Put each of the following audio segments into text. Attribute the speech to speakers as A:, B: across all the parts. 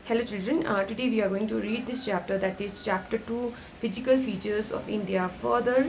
A: Hello children, today we are going to read this chapter, that is chapter 2 physical features of India further।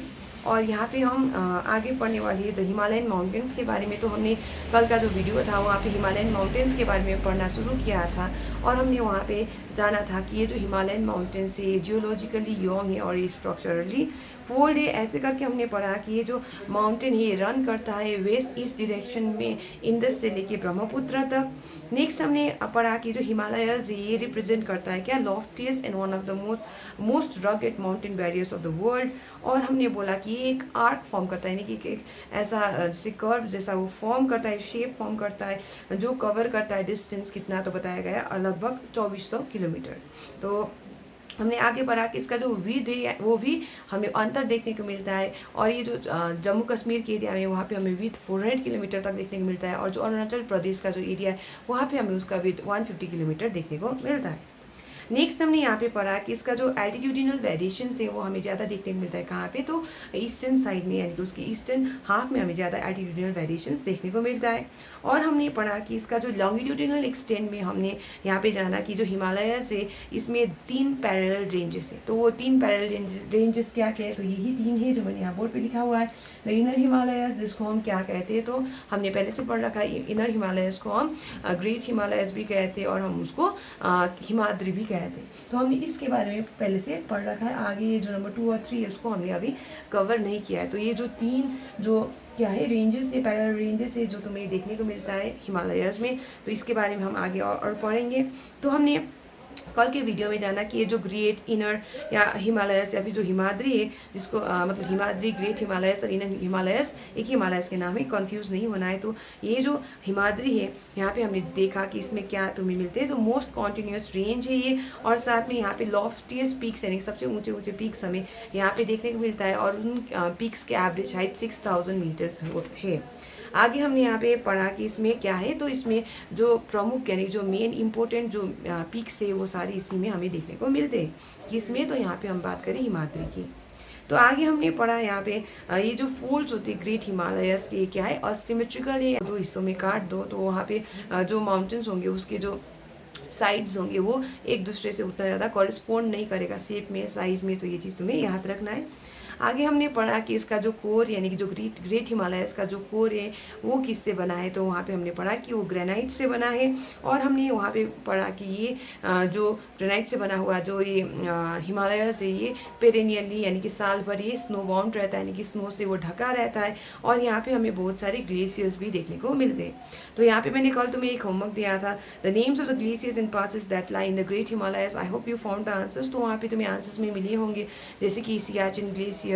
A: और यहाँ पे हम आगे पढ़ने वाली है द हिमालयन माउंटेन्स के बारे में। तो हमने कल का जो वीडियो था वहाँ पे हिमालयन माउंटेन्स के बारे में पढ़ना शुरू किया था और हमने वहाँ पे जाना था कि ये जो हिमालयन माउंटेन्स है जियोलॉजिकली यंग है और ये स्ट्रक्चरली फोल्ड है। ऐसे करके हमने पढ़ा कि ये जो माउंटेन है ये रन करता है वेस्ट ईस्ट डायरेक्शन में इंडस से लेके ब्रह्मपुत्र तक। नेक्स्ट हमने पढ़ा कि जो हिमालयस ये रिप्रेजेंट करता है क्या loftiest and one of the most rugged mountain barriers of the world. और हमने बोला कि ये एक आर्क फॉर्म करता है, यानी कि एक ऐसा जैसे कर्व जैसा वो फॉर्म करता है, शेप फॉर्म करता है जो कवर करता है डिस्टेंस कितना, तो बताया गया लगभग 2400 किलोमीटर। तो हमने आगे पढ़ा कि इसका जो विद है वो भी हमें अंतर देखने को मिलता है। और ये जो जम्मू कश्मीर के एरिया में वहाँ पे हमें विद 400 किलोमीटर तक देखने को मिलता है, और जो अरुणाचल प्रदेश का जो एरिया है वहाँ पे हमें उसका विद 150 किलोमीटर देखने को मिलता है। नेक्स्ट हमने यहाँ पे पढ़ा कि इसका जो एल्टीट्यूडिनल वेरिएशन है वो हमें ज़्यादा देखने को मिलता है कहाँ पे, तो ईस्टर्न साइड में, यानी कि उसके ईस्टर्न हाफ में हमें ज़्यादा एल्टीट्यूडिनल वेरिएशन देखने को मिलता है। और हमने पढ़ा कि इसका जो लॉन्गिट्यूडिनल एक्सटेंट में हमने यहाँ पे जाना कि जो हिमालय से इसमें 3 पैरेलल रेंजेस है। तो वो 3 पैरेलल रेंजेस क्या क्या है, तो यही 3 है जो मैंने यहाँ बोर्ड पे लिखा हुआ है। द इनर हिमालयस जिसको हम क्या कहते हैं, तो हमने पहले से पढ़ रखा है इनर हिमालयस को हम ग्रेट हिमालयस भी कहते हैं और हम उसको हिमाद्री भी कहते हैं। तो हमने इसके बारे में पहले से पढ़ रखा है। आगे ये जो नंबर 2 और 3 है उसको हमने अभी कवर नहीं किया है। तो ये जो 3 जो क्या है रेंजेस है, पैरेलल रेंजेस है जो तुम्हें देखने को मिलता है हिमालयस में, तो इसके बारे में हम आगे और पढ़ेंगे। तो हमने कल के वीडियो में जाना कि ये जो ग्रेट इनर या हिमालयस या फिर जो हिमाद्री है जिसको मतलब हिमाद्री ग्रेट हिमालयस और इनर हिमालयस एक ही हिमालयस के नाम है, कंफ्यूज नहीं होना है। तो ये जो हिमाद्री है यहाँ पे हमने देखा कि इसमें क्या तुम्हें मिलते हैं, तो मोस्ट कॉन्टिन्यूस रेंज है ये, और साथ में यहाँ पे लॉफ्टीएस्ट पीक्स यानी सबसे ऊंचे ऊंचे पीक्स हमें यहाँ पे देखने को मिलता है, और उन पीक्स के एवरेज हाइट 6000 मीटर्स है। आगे हमने यहाँ पे पढ़ा कि इसमें क्या है, तो इसमें जो प्रमुख यानी जो मेन इंपॉर्टेंट जो पीक्स है वो सारी इसी में हमें देखने को मिलते हैं। किसमें, तो यहाँ पे हम बात करें हिमाद्री की। तो आगे हमने पढ़ा यहाँ पे ये जो फोल्ड्स होती है ग्रेट हिमालयस के क्या है असिमेट्रिकल है, 2 हिस्सों में काट दो तो वहाँ पे जो माउंटेन्स होंगे उसके जो साइड्स होंगे वो एक दूसरे से उतना ज़्यादा कॉरेस्पॉन्ड नहीं करेगा शेप में साइज में, तो ये चीज़ तुम्हें याद रखना है। आगे हमने पढ़ा कि इसका जो कोर यानी कि जो ग्रेट हिमालयस का जो कोर है वो किससे बना है, तो वहाँ पे हमने पढ़ा कि वो ग्रेनाइट से बना है। और हमने वहाँ पे पढ़ा कि ये जो ग्रेनाइट से बना हुआ जो ये हिमालयस है ये पेरेनियली यानी कि साल भर ये स्नो बाउंड रहता है, यानी कि स्नो से वो ढका रहता है, और यहाँ पे हमें बहुत सारे ग्लेशियर्स भी देखने को मिलते हैं। तो यहाँ पे मैंने कल तुम्हें एक होमवर्क दिया था, the names of the glaciers and passes that lie in the great Himalayas. I hope you found the answers. तो वहाँ पे तुम्हें आंसर्स में मिले होंगे, जैसे कि सियाचिन ग्लेशियर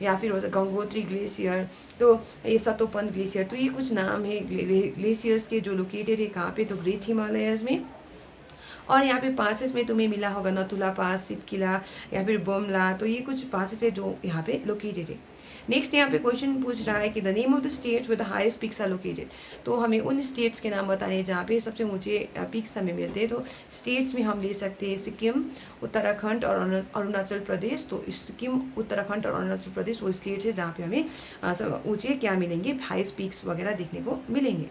A: या फिर गंगोत्री ग्लेशियर, तो ये सतोपन ग्लेशियर। तो ये कुछ नाम है ग्लेशियर्स के जो लोकेटेड है कहाँ पे, तो ग्रेट हिमालयस में। और यहाँ पे पासेस में तुम्हें मिला होगा नथुला पास, सिपकिला या फिर बोमला, तो ये कुछ पासेस है जो यहाँ पे लोकेटेड है। नेक्स्ट यहाँ पे क्वेश्चन पूछ रहा है कि the name of the states with the highest peaks are located. तो हमें उन स्टेट्स के नाम बताने जहाँ पे सबसे ऊंचे पीक्स हमें मिलते हैं। तो स्टेट्स में हम ले सकते हैं सिक्किम, उत्तराखंड और अरुणाचल प्रदेश। तो सिक्किम, उत्तराखंड और अरुणाचल प्रदेश वो स्टेट्स है जहाँ पे हमें ऊंचे क्या मिलेंगे, हाईएस्ट पीक्स वगैरह देखने को मिलेंगे।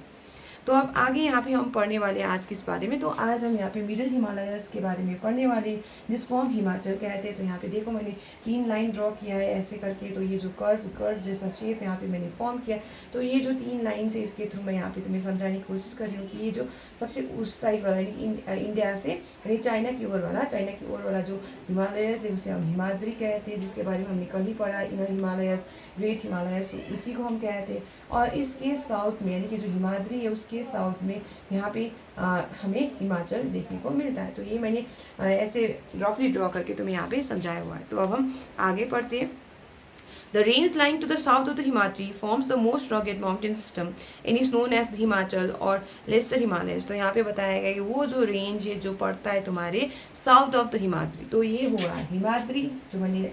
A: तो अब आगे यहाँ पे हम पढ़ने वाले हैं आज किस बारे में, तो आज हम यहाँ पे मिडिल हिमालयस के बारे में पढ़ने वाले जिसको हम हिमाचल कहते हैं। तो यहाँ पे देखो मैंने 3 लाइन ड्रॉ किया है ऐसे करके, तो ये जो कर्व जैसा शेप यहाँ पे मैंने फॉर्म किया। तो ये जो 3 लाइन से इसके थ्रू मैं यहाँ पे तुम्हें समझाने की कोशिश कर रही हूँ कि ये जो सबसे उस साइड वाला इंडिया से यानी चाइना की ओर वाला जो हिमालयस है उसे हम हिमाद्री कहते हैं, जिसके बारे में हमने कल ही पढ़ा। इनर हिमालयस, ग्रेट हिमालयस, इसी को हम कहते हैं। और इसके साउथ में यानी कि जो हिमाद्री है उसके साउथ में यहाँ पे हमें हिमाचल देखने को मिलता है। तो ये मैंने ऐसे रफली ड्रॉ करके तुम्हें यहाँ पे समझाया हुआ है। तो अब हम आगे पढ़ते हैं। The range lying to the south of the Himadri forms the most rugged mountain system and is known as the Himachal or Lesser Himalayas। तो यहाँ पे बताया गया कि वो जो रेंज है जो पड़ता है तुम्हारे साउथ ऑफ द हिमाद्री, तो ये हुआ हिमाद्री जो मैंने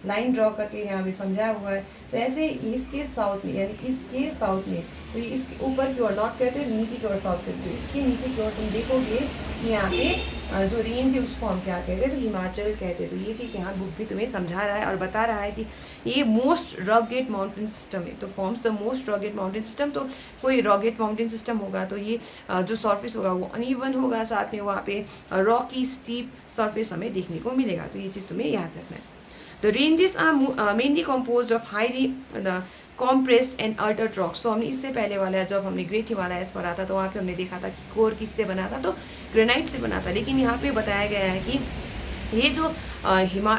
A: लाइन ड्रॉ करके यहाँ पे समझाया हुआ है। तो ऐसे इसके साउथ में यानी इसके साउथ में, तो इसके ऊपर की ओर नॉर्थ कहते हैं, नीचे की ओर साउथ कहते हैं। तो इसके नीचे की ओर तुम देखोगे कि यहाँ पे जो रेंज है उसको हम क्या कहते हैं, तो हिमाचल कहते हैं। तो ये चीज़ यहाँ बुक भी तुम्हें समझा रहा है और बता रहा है कि ये मोस्ट रॉगेट माउंटेन सिस्टम है। तो forms the most rugged mountain system. तो कोई रॉगेट माउंटेन सिस्टम होगा तो ये जो सरफेस होगा वो अनइवन होगा, साथ में वहाँ पे रॉकी स्टीप सरफेस हमें देखने को मिलेगा। तो ये चीज़ तुम्हें याद रखना है। The ranges are mainly composed of highly compressed and altered rocks. तो हमने इससे पहले वाला जब हमने ग्रेट हिमालयस पढ़ा था तो वहाँ पे हमने देखा था कि कोर किससे बना था, तो ग्रेनाइट से बना था। लेकिन यहाँ पे बताया गया है कि ये जो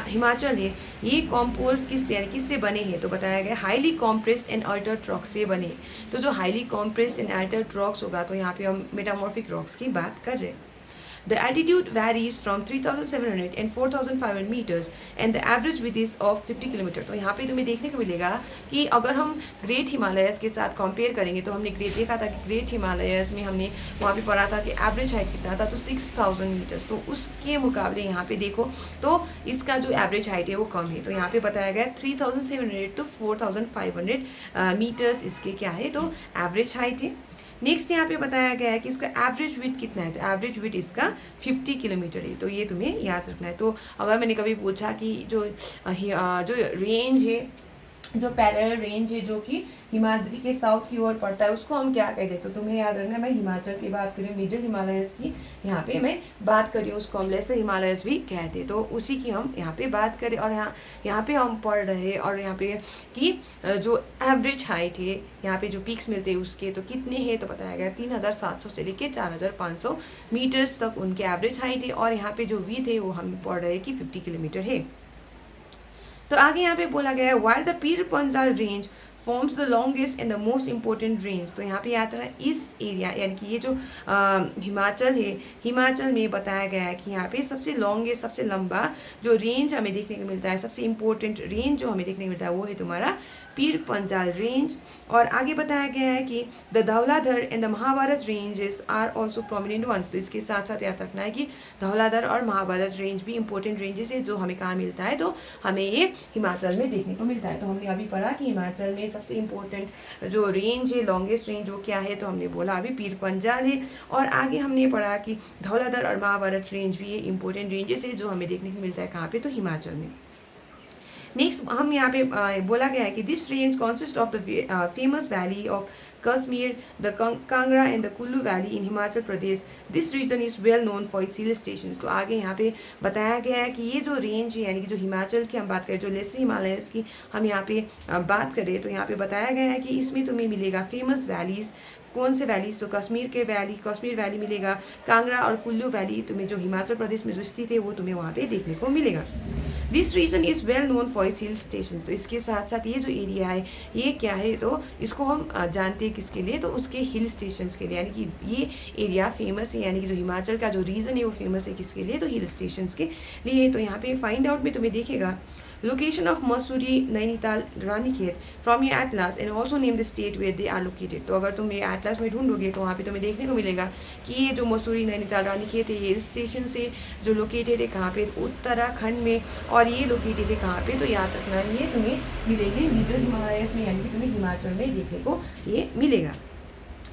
A: हिमाचल है ये कॉम्पोज किससे यानी किससे बने हैं, तो बताया गया highly compressed and altered rocks से बने। तो जो highly compressed and altered rocks होगा तो यहाँ पे हम मेटामॉर्फिक रॉक्स की बात कर रहे हैं। The altitude varies from 3,700 and 4,500 meters and the average width is of 50 kilometre. तो यहाँ पे तुम्हें देखने को मिलेगा कि अगर हम ग्रेट हिमालयस के साथ कंपेयर करेंगे तो हमने देखा था कि ग्रेट हिमालयस में हमने वहाँ पे पढ़ा था कि एवरेज हाइट कितना था, तो 6,000 मीटर्स। तो उसके मुकाबले यहाँ पे देखो तो इसका जो एवरेज हाइट है वो कम है। तो यहाँ पे बताया गया 3,700 to 4,500 मीटर्स इसके क्या है, तो एवरेज हाइट है। नेक्स्ट यहाँ पे बताया गया है कि इसका एवरेज विड्थ कितना है, तो एवरेज विड्थ इसका 50 किलोमीटर है। तो ये तुम्हें याद रखना है। तो अगर मैंने कभी पूछा कि जो रेंज है, जो पैरेलल रेंज है जो कि हिमाद्री के साउथ की ओर पड़ता है उसको हम क्या कहते हैं, तो तुम्हें याद रखना है मैं हिमाचल की बात करी, मिडिल हिमालयस की यहाँ पे मैं बात करी, उसको हम लेसर हिमालयस भी कहते हैं। तो उसी की हम यहाँ पे बात करें और यहाँ पे हम पढ़ रहे हैं और यहाँ पे कि जो एवरेज हाइट है यहाँ पे जो पीक्स मिलते हैं उसके तो कितने हैं, तो बताया गया 3,700 से लेके 4,500 मीटर्स तक उनके एवरेज हाइट है। और यहाँ पे जो विड्थ है वो हम पढ़ रहे हैं कि 50 किलोमीटर है। तो आगे यहाँ पे बोला गया है while the Pir Panjal range forms the longest and the most important range. तो यहाँ पे याद रखना इस एरिया यानी कि ये जो हिमाचल है, हिमाचल में बताया गया है कि यहाँ पे सबसे लॉन्गेस्ट सबसे लंबा जो रेंज हमें देखने को मिलता है, सबसे इंपॉर्टेंट रेंज जो हमें देखने को मिलता है वो है तुम्हारा पीर पंजाल रेंज। और आगे बताया गया है कि the Dhauladhar and the Mahabharat ranges are also prominent ones. तो इसके साथ साथ याद रखना है कि धौलाधर और महाभारत रेंज भी इंपॉर्टेंट रेंजेस है जो हमें कहाँ मिलता है, तो हमें ये हिमाचल में देखने को मिलता है। तो हमने अभी पढ़ा कि हिमाचल में सबसे इंपॉर्टेंट जो रेंज है, लॉन्गेस्ट रेंज वो क्या है, तो हमने बोला अभी पीर पंजाल है। और आगे हमने पढ़ा कि धौलाधर और महाभारत रेंज भी ये इंपॉर्टेंट रेंजेस है जो हमें देखने को मिलता है कहाँ पे, तो हिमाचल में। नेक्स्ट हम यहाँ पे बोला गया है कि this range consist of the famous valley of Kashmir, the Kangra and the Kullu valley in Himachal Pradesh. This region is well known for its hill station. तो आगे यहाँ पे बताया गया है कि ये जो रेंज है यानी कि जो हिमाचल की हम बात करें, जो लेसर हिमालयस की हम यहाँ पे बात करें, तो यहाँ पे बताया गया है कि इसमें तुम्हें मिलेगा फेमस वैलीज। कौन से वैलीज, तो कश्मीर वैली मिलेगा, कांगड़ा और कुल्लू वैली तुम्हें जो हिमाचल प्रदेश में जो स्थित है वो तुम्हें वहाँ पे देखने को मिलेगा। This region is well known for its hill station. तो इसके साथ साथ ये जो एरिया है ये क्या है, तो इसको हम जानते हैं किसके लिए, तो उसके हिल स्टेशन के लिए, यानी कि ये एरिया फेमस है, यानी कि जो हिमाचल का जो रीजन है वो फेमस है किसके लिए, तो हिल स्टेशन के लिए। तो यहाँ पे फाइंड आउट में तुम्हें देखेगा location of Mussoorie, Nainital, Ranikhet from ये atlas and also name the state where they are located. तो अगर तुम ये एटलास में ढूंढोगे तो वहाँ पे तुम्हें देखने को मिलेगा कि ये जो मसूरी, नैनीताल, रानीखेत है ये हिल स्टेशन से जो लोकेटेड है कहाँ पे, उत्तराखंड में। और ये लोकेटेड है कहाँ पे, तो याद रखना ये तुम्हें मिलेंगे मिडिल हिमालयस में, यानी कि तुम्हें हिमाचल में देखने को ये मिलेगा।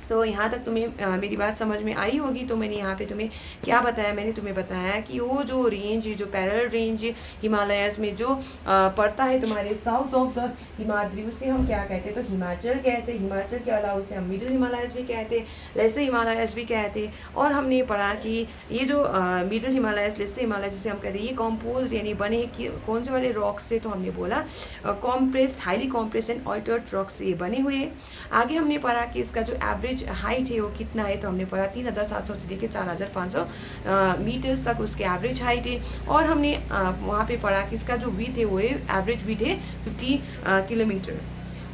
A: तो यहाँ तक तुम्हें मेरी बात समझ में आई होगी। तो मैंने यहाँ पे तुम्हें क्या बताया, मैंने तुम्हें बताया कि वो जो रेंज है, जो पैरेलल रेंज है हिमालयस में जो पड़ता है तुम्हारे साउथ ऑफ द हिमाद्री, उसे हम क्या कहते हैं, तो हिमाचल कहते हैं। हिमाचल के अलावा उसे हम मिडिल हिमालयस भी कहते हैं, लेसर हिमालयस भी कहते हैं। और हमने पढ़ा कि ये जो मिडिल हिमालयस, लेसर हिमालयस जिसे हम कहते हैं, ये कॉम्पोज यानी बने कि कौन से वाले रॉक्स से, तो हमने बोला compressed, highly compressed and altered rocks से बने हुए। आगे हमने पढ़ा कि इसका जो एवरेज हाइट है वो कितना है, तो हमने पढ़ा 3,700 से लेकर 4,500 मीटर्स तक उसके एवरेज हाइट है। और हमने वहाँ पे पढ़ा कि इसका जो विड्थ है वो है एवरेज विड्थ है 50 किलोमीटर।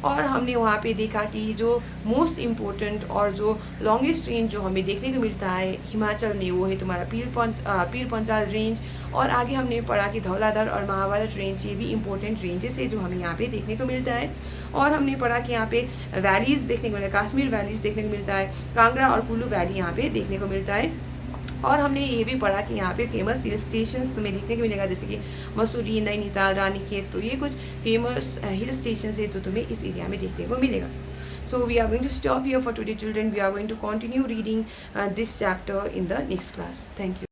A: और हमने वहाँ पे देखा कि जो मोस्ट इम्पोर्टेंट और जो लॉन्गेस्ट रेंज जो हमें देखने को मिलता है हिमाचल में वो है तुम्हारा पीर पंजाल रेंज। और आगे हमने पढ़ा कि धौलाधर और महाभारत रेंज ये भी इंपॉर्टेंट रेंजेस है जो हमें यहाँ पे देखने को मिलता है। और हमने पढ़ा कि यहाँ पे वैलीज देखने को मिलता है, कश्मीर वैलीज देखने को मिलता है, कांगड़ा और कुल्लू वैली यहाँ पे देखने को मिलता है। और हमने ये भी पढ़ा कि यहाँ पे फेमस हिल स्टेशन तुम्हें देखने को मिलेगा, जैसे कि मसूरी, नैनीताल, रानीखेत। तो ये कुछ फेमस हिल स्टेशन है तो तुम्हें इस एरिया में देखने को मिलेगा। So we are going to stop here for today, children. We are going to continue reading this chapter in the next class. Thank you.